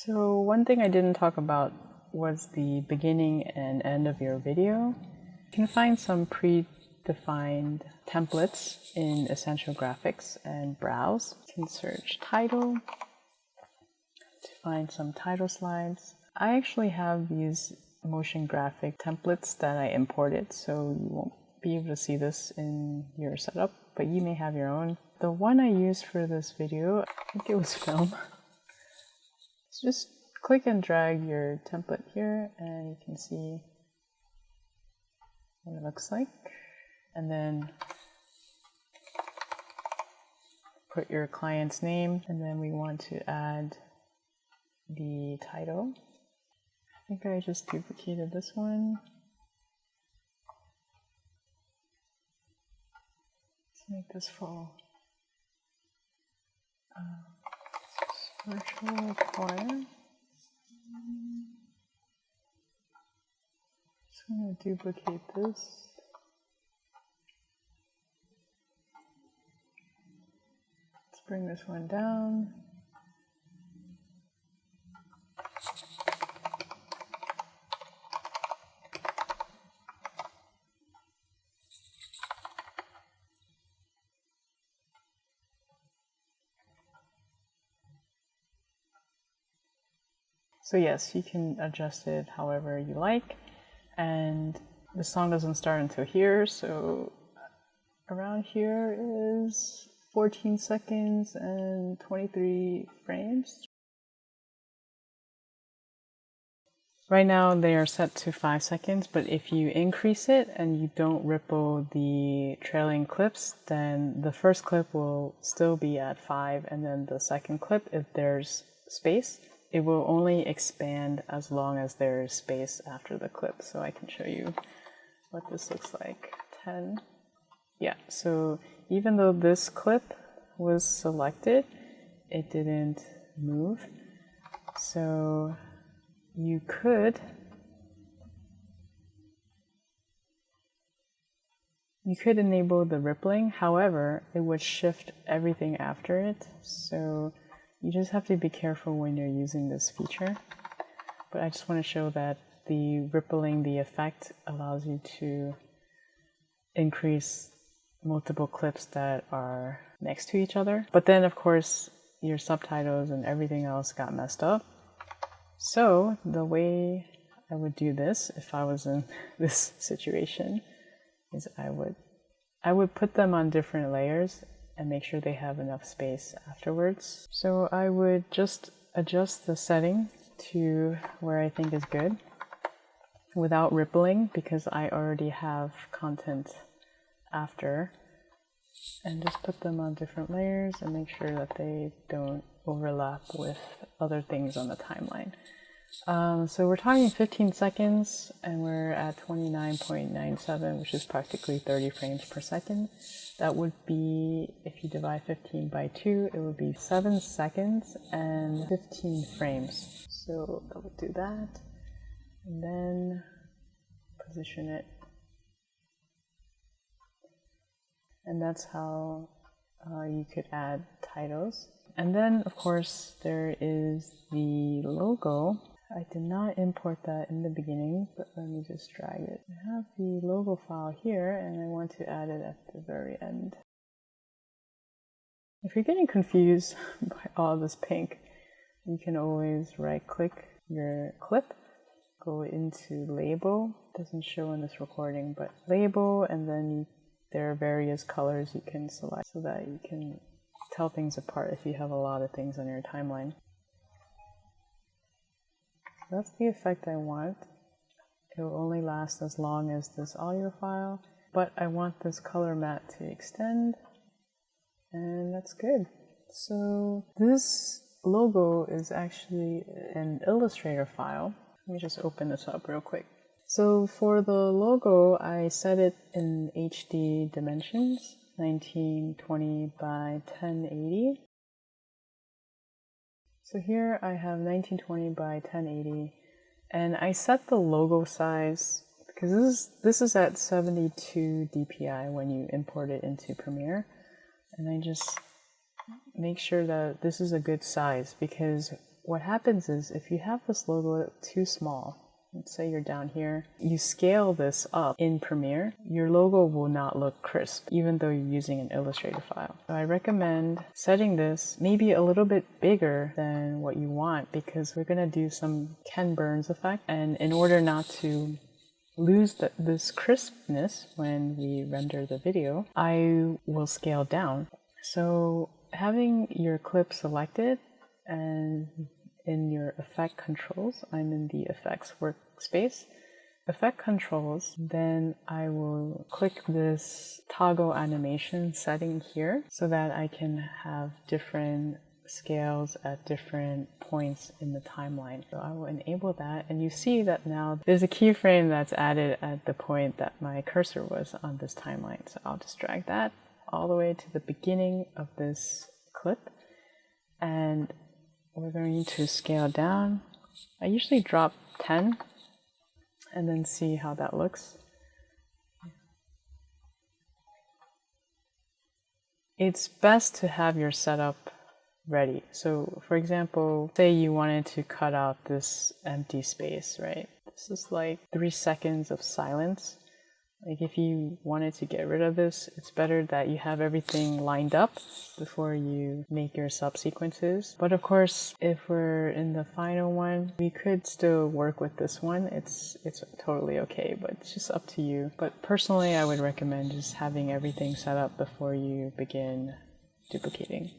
So one thing I didn't talk about was the beginning and end of your video. You can find some predefined templates in Essential Graphics and browse. You can search title to find some title slides. I actually have these motion graphic templates that I imported, so you won't be able to see this in your setup, but you may have your own. The one I used for this video, I think it was Film. So just click and drag your template here and you can see what it looks like. And then put your client's name, and then we want to add the title. I think I just duplicated this one. Let's make this full. Virtual choir. Just going to duplicate this. Let's bring this one down. So yes, you can adjust it however you like, and the song doesn't start until here, so around here is 14 seconds and 23 frames. Right now they are set to 5 seconds, but if you increase it and you don't ripple the trailing clips, then the first clip will still be at 5, and then the second clip, if there's space, it will only expand as long as there is space after the clip. So I can show you what this looks like. 10. Yeah, so even though this clip was selected, it didn't move. So you could enable the rippling, however, it would shift everything after it. So you just have to be careful when you're using this feature. But I just want to show that the rippling, the effect, allows you to increase multiple clips that are next to each other. But then, of course, your subtitles and everything else got messed up. So the way I would do this, if I was in this situation, is I would put them on different layers and make sure they have enough space afterwards. So I would just adjust the setting to where I think is good without rippling, because I already have content after, and just put them on different layers and make sure that they don't overlap with other things on the timeline. So we're talking 15 seconds and we're at 29.97, which is practically 30 frames per second. That would be, if you divide 15 by 2, it would be 7 seconds and 15 frames. So I would do that and then position it. And that's how you could add titles. And then, of course, there is the logo. I did not import that in the beginning, but let me just drag it. I have the logo file here, and I want to add it at the very end. If you're getting confused by all this pink, you can always right-click your clip, go into Label. It doesn't show in this recording, but Label, and then there are various colors you can select so that you can tell things apart if you have a lot of things on your timeline. That's the effect I want. It will only last as long as this audio file, but I want this color matte to extend, and that's good. So this logo is actually an Illustrator file. Let me just open this up real quick. So for the logo, I set it in HD dimensions, 1920 by 1080. So here I have 1920 by 1080, and I set the logo size because this is at 72 dpi when you import it into Premiere, and I just make sure that this is a good size, because what happens is if you have this logo too small, let's say you're down here, you scale this up in Premiere, your logo will not look crisp, even though you're using an Illustrator file. So I recommend setting this maybe a little bit bigger than what you want, because we're gonna do some Ken Burns effect. And in order not to lose this crispness when we render the video, I will scale down. So having your clip selected, and in your effect controls, I'm in the effects workspace, effect controls, then I will click this toggle animation setting here so that I can have different scales at different points in the timeline. So I will enable that, and you see that now there's a keyframe that's added at the point that my cursor was on this timeline. So I'll just drag that all the way to the beginning of this clip, and we're going to scale down. I usually drop 10 and then see how that looks. It's best to have your setup ready. So for example, say you wanted to cut out this empty space, right? This is like 3 seconds of silence. Like if you wanted to get rid of this, it's better that you have everything lined up before you make your subsequences. But of course, if we're in the final one, we could still work with this one. It's totally okay, but it's just up to you. But personally, I would recommend just having everything set up before you begin duplicating.